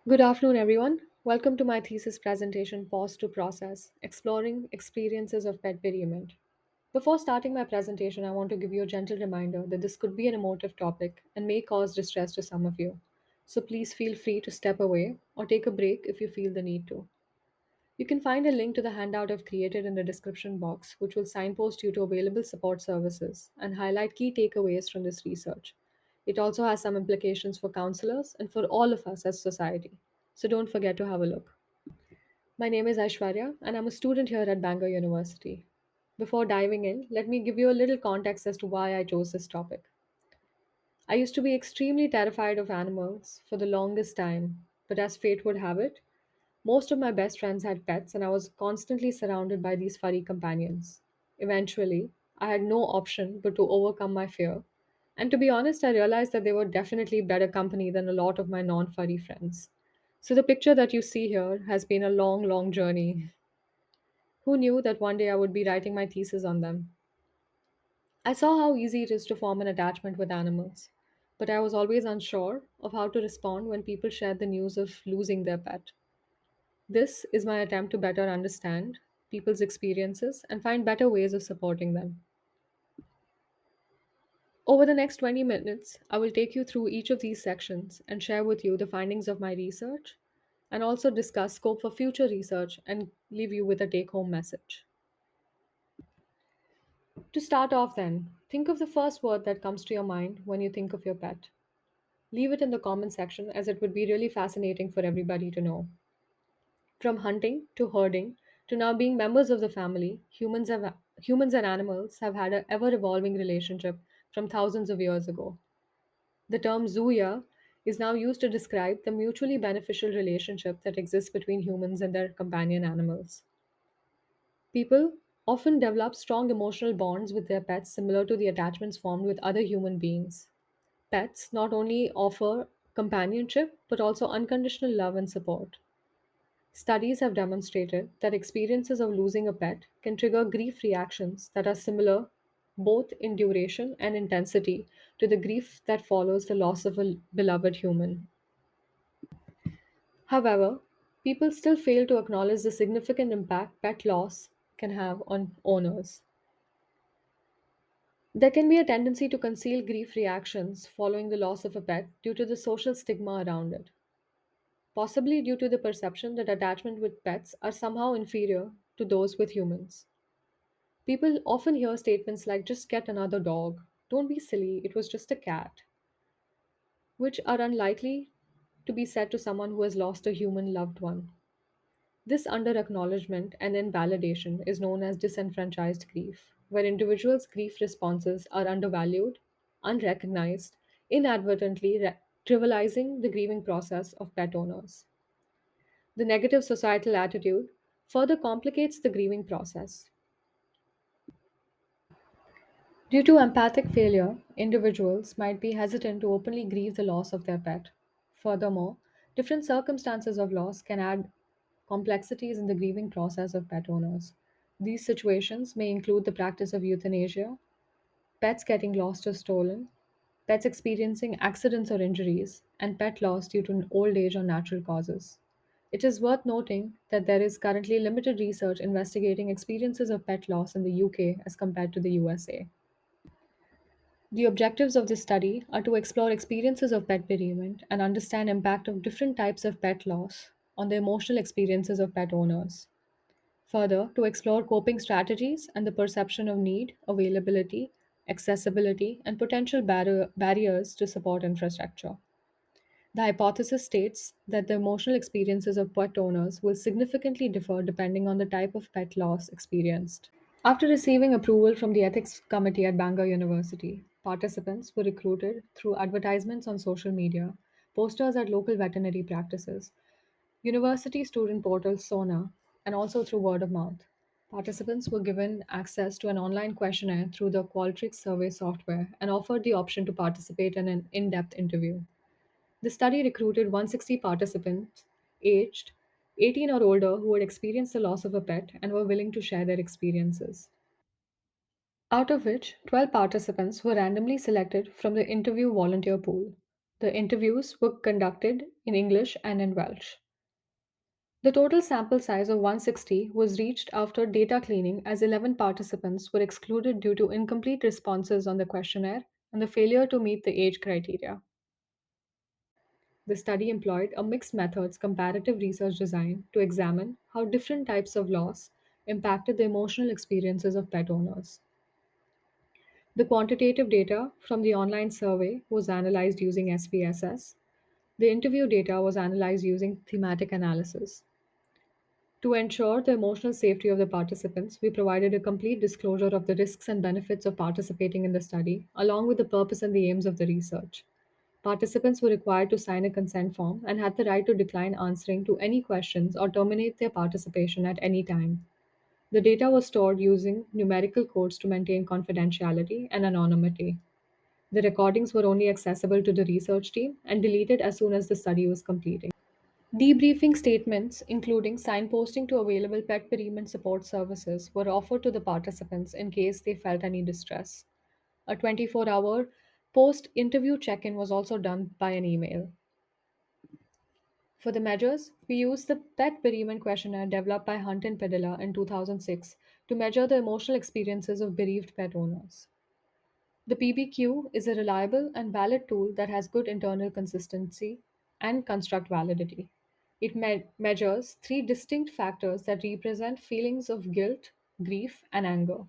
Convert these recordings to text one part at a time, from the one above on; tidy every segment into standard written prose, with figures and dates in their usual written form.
Good afternoon, everyone. Welcome to my thesis presentation, Pause to Process Exploring Experiences of Pet Bereavement. Before starting my presentation, I want to give you a gentle reminder that this could be an emotive topic and may cause distress to some of you. So please feel free to step away or take a break if you feel the need to. You can find a link to the handout I've created in the description box, which will signpost you to available support services and highlight key takeaways from this research. It also has some implications for counselors and for all of us as society. So don't forget to have a look. My name is Aishwarya, and I'm a student here at Bangor University. Before diving in, let me give you a little context as to why I chose this topic. I used to be extremely terrified of animals for the longest time, but as fate would have it, most of my best friends had pets, and I was constantly surrounded by these furry companions. Eventually, I had no option but to overcome my fear. And to be honest, I realized that they were definitely better company than a lot of my non furry friends. So, the picture that you see here has been a long, long journey. Who knew that one day I would be writing my thesis on them? I saw how easy it is to form an attachment with animals, but I was always unsure of how to respond when people shared the news of losing their pet. This is my attempt to better understand people's experiences and find better ways of supporting them. Over the next 20 minutes, I will take you through each of these sections and share with you the findings of my research and also discuss scope for future research and leave you with a take home message. To start off, then, think of the first word that comes to your mind when you think of your pet. Leave it in the comment section as it would be really fascinating for everybody to know. From hunting to herding to now being members of the family, humans and animals have had an ever evolving relationship from thousands of years ago. The term zooya is now used to describe the mutually beneficial relationship that exists between humans and their companion animals. People often develop strong emotional bonds with their pets similar to the attachments formed with other human beings. Pets not only offer companionship but also unconditional love and support. Studies have demonstrated that experiences of losing a pet can trigger grief reactions that are similar both in duration and intensity to the grief that follows the loss of a beloved human. However, people still fail to acknowledge the significant impact pet loss can have on owners. There can be a tendency to conceal grief reactions following the loss of a pet due to the social stigma around it, possibly due to the perception that attachment with pets are somehow inferior to those with humans. People often hear statements like, just get another dog, don't be silly, it was just a cat, which are unlikely to be said to someone who has lost a human loved one. This under acknowledgement and invalidation is known as disenfranchised grief, where individuals' grief responses are undervalued, unrecognized, inadvertently trivializing the grieving process of pet owners. The negative societal attitude further complicates the grieving process. Due to empathic failure, individuals might be hesitant to openly grieve the loss of their pet. Furthermore, different circumstances of loss can add complexities in the grieving process of pet owners. These situations may include the practice of euthanasia, pets getting lost or stolen, pets experiencing accidents or injuries, and pet loss due to old age or natural causes. It is worth noting that there is currently limited research investigating experiences of pet loss in the UK as compared to the USA. The objectives of this study are to explore experiences of pet bereavement and understand impact of different types of pet loss on the emotional experiences of pet owners. Further, to explore coping strategies and the perception of need, availability, accessibility, and potential barriers to support infrastructure. The hypothesis states that the emotional experiences of pet owners will significantly differ depending on the type of pet loss experienced. After receiving approval from the ethics committee at Bangor University, participants were recruited through advertisements on social media, posters at local veterinary practices, university student portal Sona, and also through word of mouth. Participants were given access to an online questionnaire through the Qualtrics survey software and offered the option to participate in an in depth interview. The study recruited 160 participants aged 18 or older who had experienced the loss of a pet and were willing to share their experiences. Out of which, 12 participants were randomly selected from the interview volunteer pool. The interviews were conducted in English and in Welsh. The total sample size of 160 was reached after data cleaning, as 11 participants were excluded due to incomplete responses on the questionnaire and the failure to meet the age criteria. The study employed a mixed methods comparative research design to examine how different types of loss impacted the emotional experiences of pet owners. The quantitative data from the online survey was analyzed using SPSS. The interview data was analyzed using thematic analysis. To ensure the emotional safety of the participants, we provided a complete disclosure of the risks and benefits of participating in the study, along with the purpose and the aims of the research. Participants were required to sign a consent form and had the right to decline answering to any questions or terminate their participation at any time. The data was stored using numerical codes to maintain confidentiality and anonymity. The recordings were only accessible to the research team and deleted as soon as the study was completed. Debriefing statements, including signposting to available pet bereavement support services, were offered to the participants in case they felt any distress. A 24-hour post interview check in was also done by an email. For the measures, we used the Pet Bereavement Questionnaire developed by Hunt and Padilla in 2006 to measure the emotional experiences of bereaved pet owners. The PBQ is a reliable and valid tool that has good internal consistency and construct validity. It measures three distinct factors that represent feelings of guilt, grief, and anger.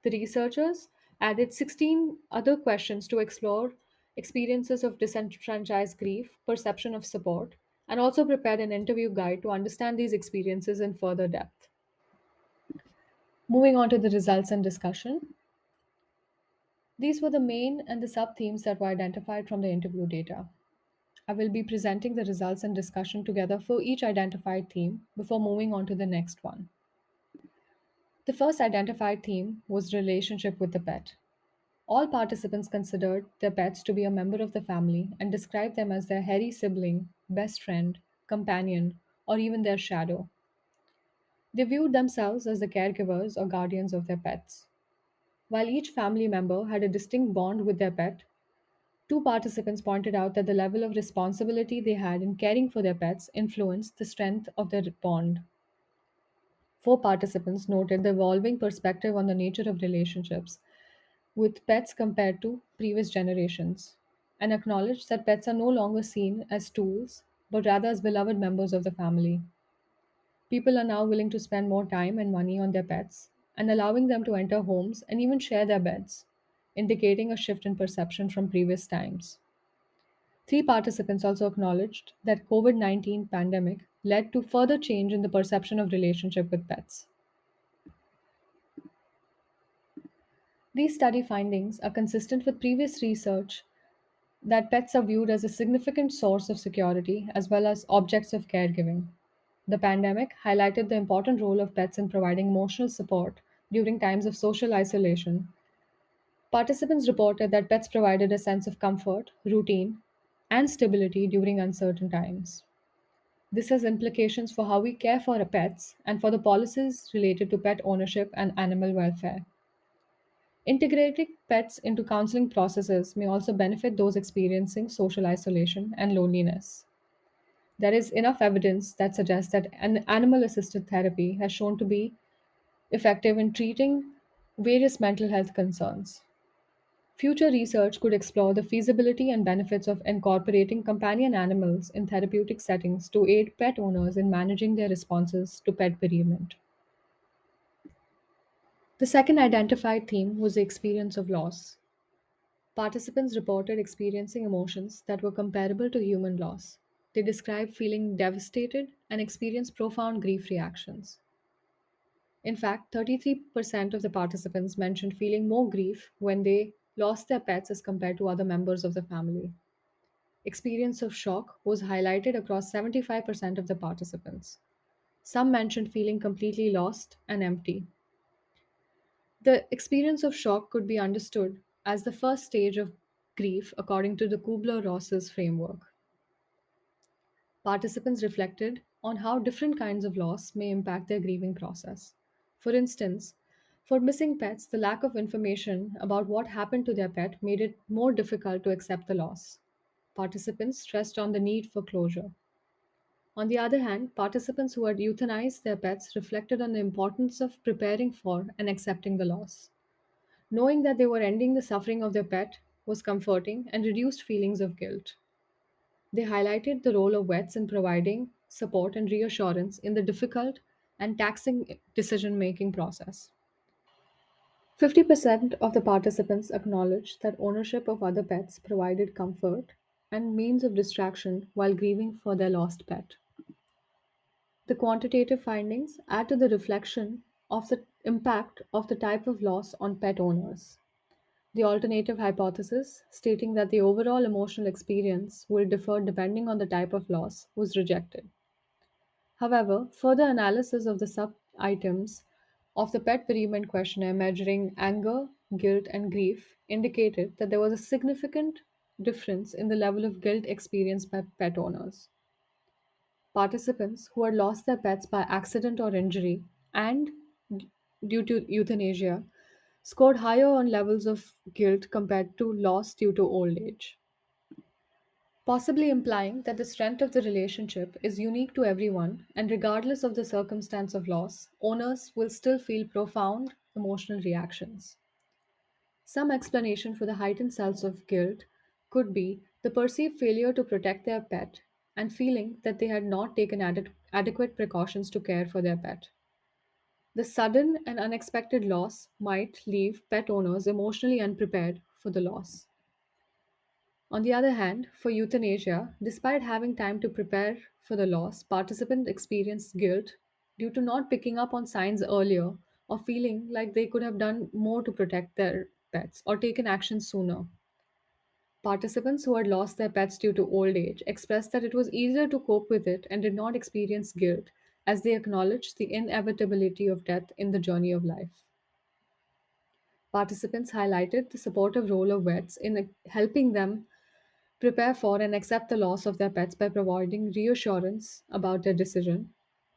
The researchers added 16 other questions to explore experiences of disenfranchised grief, perception of support, and also prepared an interview guide to understand these experiences in further depth. Moving on to the results and discussion. These were the main and the sub themes that were identified from the interview data. I will be presenting the results and discussion together for each identified theme before moving on to the next one. The first identified theme was relationship with the pet. All participants considered their pets to be a member of the family and described them as their hairy sibling, best friend, companion, or even their shadow. They viewed themselves as the caregivers or guardians of their pets. While each family member had a distinct bond with their pet, two participants pointed out that the level of responsibility they had in caring for their pets influenced the strength of their bond. Four participants noted the evolving perspective on the nature of relationships with pets compared to previous generations, and acknowledged that pets are no longer seen as tools but rather as beloved members of the family. People are now willing to spend more time and money on their pets and allowing them to enter homes and even share their beds, indicating a shift in perception from previous times. Three participants also acknowledged that COVID-19 pandemic led to further change in the perception of relationship with pets. These study findings are consistent with previous research that pets are viewed as a significant source of security as well as objects of caregiving. The pandemic highlighted the important role of pets in providing emotional support during times of social isolation. Participants reported that pets provided a sense of comfort, routine, and stability during uncertain times. This has implications for how we care for our pets and for the policies related to pet ownership and animal welfare. Integrating pets into counseling processes may also benefit those experiencing social isolation and loneliness. There is enough evidence that suggests that an animal assisted therapy has shown to be effective in treating various mental health concerns. Future research could explore the feasibility and benefits of incorporating companion animals in therapeutic settings to aid pet owners in managing their responses to pet bereavement. The second identified theme was the experience of loss. Participants reported experiencing emotions that were comparable to human loss. They described feeling devastated and experienced profound grief reactions. In fact, 33% of the participants mentioned feeling more grief when they lost their pets as compared to other members of the family. Experience of shock was highlighted across 75% of the participants. Some mentioned feeling completely lost and empty. The experience of shock could be understood as the first stage of grief according to the Kubler-Ross's framework. Participants reflected on how different kinds of loss may impact their grieving process. For instance, for missing pets, the lack of information about what happened to their pet made it more difficult to accept the loss. participants stressed on the need for closure. On the other hand, participants who had euthanized their pets reflected on the importance of preparing for and accepting the loss. Knowing that they were ending the suffering of their pet was comforting and reduced feelings of guilt. They highlighted the role of vets in providing support and reassurance in the difficult and taxing decision making process. 50% of the participants acknowledged that ownership of other pets provided comfort and means of distraction while grieving for their lost pet. The quantitative findings add to the reflection of the impact of the type of loss on pet owners. The alternative hypothesis, stating that the overall emotional experience will differ depending on the type of loss, was rejected. However, further analysis of the sub items of the pet bereavement questionnaire measuring anger, guilt, and grief indicated that there was a significant difference in the level of guilt experienced by pet owners. Participants who had lost their pets by accident or injury and due to euthanasia scored higher on levels of guilt compared to loss due to old age, possibly implying that the strength of the relationship is unique to everyone and regardless of the circumstance of loss, owners will still feel profound emotional reactions. Some explanation for the heightened sense of guilt could be the perceived failure to protect their pet and feeling that they had not taken adequate precautions to care for their pet. The sudden and unexpected loss might leave pet owners emotionally unprepared for the loss. On the other hand, for euthanasia, despite having time to prepare for the loss, participants experienced guilt due to not picking up on signs earlier or feeling like they could have done more to protect their pets or taken action sooner. Participants who had lost their pets due to old age expressed that it was easier to cope with it and did not experience guilt as they acknowledged the inevitability of death in the journey of life. Participants highlighted the supportive role of vets in helping them prepare for and accept the loss of their pets by providing reassurance about their decision,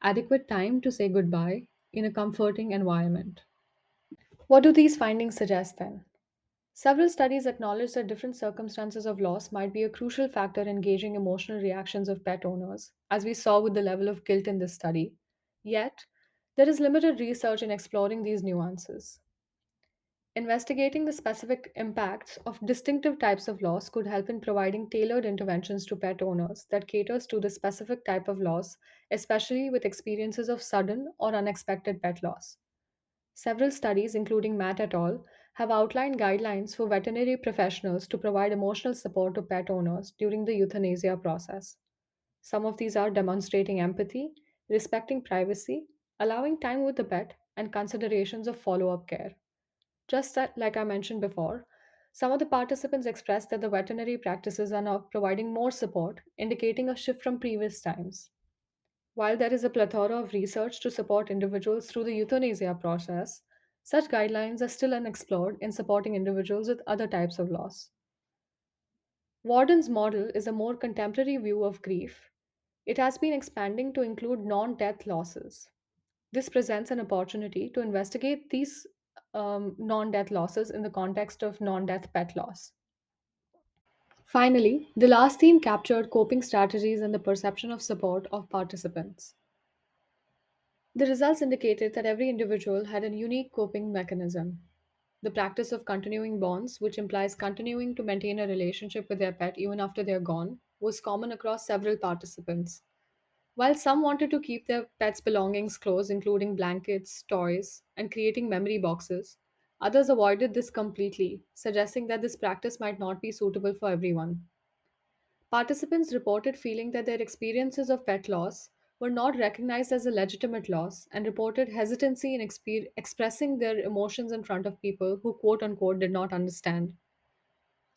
adequate time to say goodbye in a comforting environment. What do these findings suggest then? Several studies acknowledge that different circumstances of loss might be a crucial factor in gauging emotional reactions of pet owners, as we saw with the level of guilt in this study. Yet, there is limited research in exploring these nuances. Investigating the specific impacts of distinctive types of loss could help in providing tailored interventions to pet owners that caters to the specific type of loss, especially with experiences of sudden or unexpected pet loss. Several studies, including Matt et al., have outlined guidelines for veterinary professionals to provide emotional support to pet owners during the euthanasia process. Some of these are demonstrating empathy, respecting privacy, allowing time with the pet, and considerations of follow up care. Just that, like I mentioned before, some of the participants expressed that the veterinary practices are now providing more support, indicating a shift from previous times. While there is a plethora of research to support individuals through the euthanasia process, such guidelines are still unexplored in supporting individuals with other types of loss. Warden's model is a more contemporary view of grief. It has been expanding to include non death losses. This presents an opportunity to investigate these non death losses in the context of non death pet loss. Finally, the last theme captured coping strategies and the perception of support of participants. The results indicated that every individual had a unique coping mechanism. The practice of continuing bonds, which implies continuing to maintain a relationship with their pet even after they are gone, was common across several participants. While some wanted to keep their pets' belongings close, including blankets, toys, and creating memory boxes, others avoided this completely, suggesting that this practice might not be suitable for everyone. Participants reported feeling that their experiences of pet loss were not recognized as a legitimate loss and reported hesitancy in expressing their emotions in front of people who quote unquote did not understand.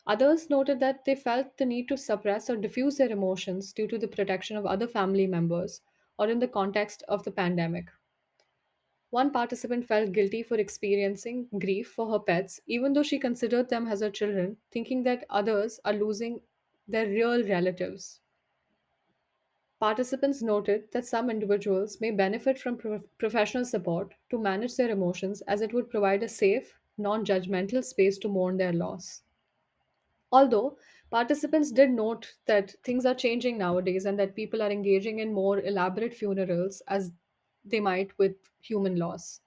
Others noted that they felt the need to suppress or diffuse their emotions due to the protection of other family members or in the context of the pandemic. One participant felt guilty for experiencing grief for her pets, even though she considered them as her children, thinking that others are losing their real relatives. Participants noted that some individuals may benefit from professional support to manage their emotions as it would provide a safe, non judgmental space to mourn their loss. Although Participants did note that things are changing nowadays and that people are engaging in more elaborate funerals as they might with human loss.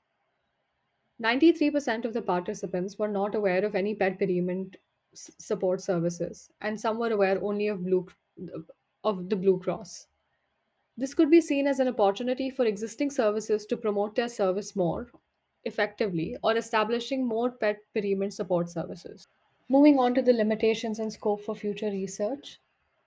93% of the participants were not aware of any pet bereavement support services, and some were aware only of the Blue Cross. This could be seen as an opportunity for existing services to promote their service more effectively or establishing more pet bereavement support services. Moving on to the limitations and scope for future research.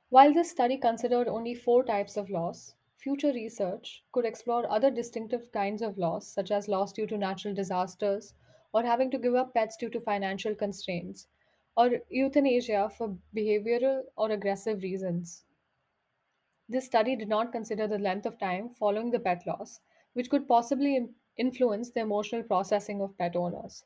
While this study considered only four types of loss, future research could explore other distinctive kinds of loss, such as loss due to natural disasters, or having to give up pets due to financial constraints, or euthanasia for behavioral or aggressive reasons. This study did not consider the length of time following the pet loss, which could possibly influence the emotional processing of pet owners.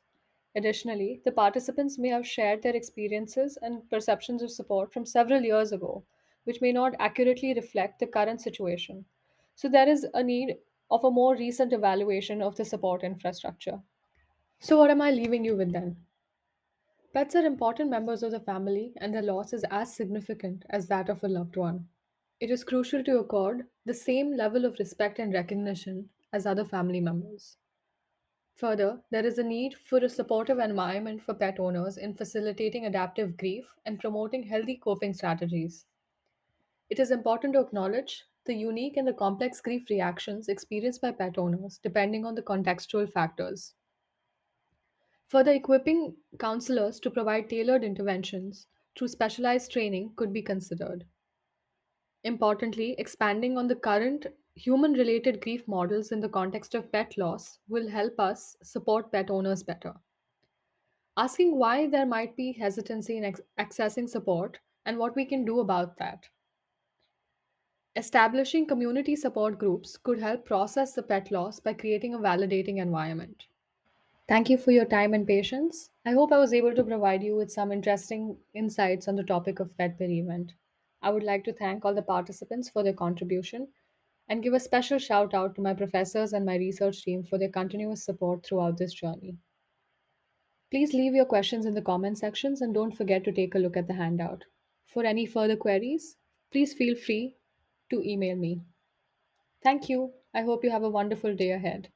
Additionally, the participants may have shared their experiences and perceptions of support from several years ago, which may not accurately reflect the current situation. So, there is a need of a more recent evaluation of the support infrastructure. So, what am I leaving you with then? Pets are important members of the family, and their loss is as significant as that of a loved one. It is crucial to accord the same level of respect and recognition as other family members. Further, there is a need for a supportive environment for pet owners in facilitating adaptive grief and promoting healthy coping strategies. It is important to acknowledge the unique and the complex grief reactions experienced by pet owners depending on the contextual factors. Further, equipping counselors to provide tailored interventions through specialized training could be considered. Importantly, expanding on the current human related grief models in the context of pet loss will help us support pet owners better. Asking why there might be hesitancy in accessing support and what we can do about that. Establishing community support groups could help process the pet loss by creating a validating environment. Thank you for your time and patience. I hope I was able to provide you with some interesting insights on the topic of pet bereavement. I would like to thank all the participants for their contribution and give a special shout out to my professors and my research team for their continuous support throughout this journey. Please leave your questions in the comment sections and don't forget to take a look at the handout. For any further queries, please feel free to email me. Thank you. I hope you have a wonderful day ahead.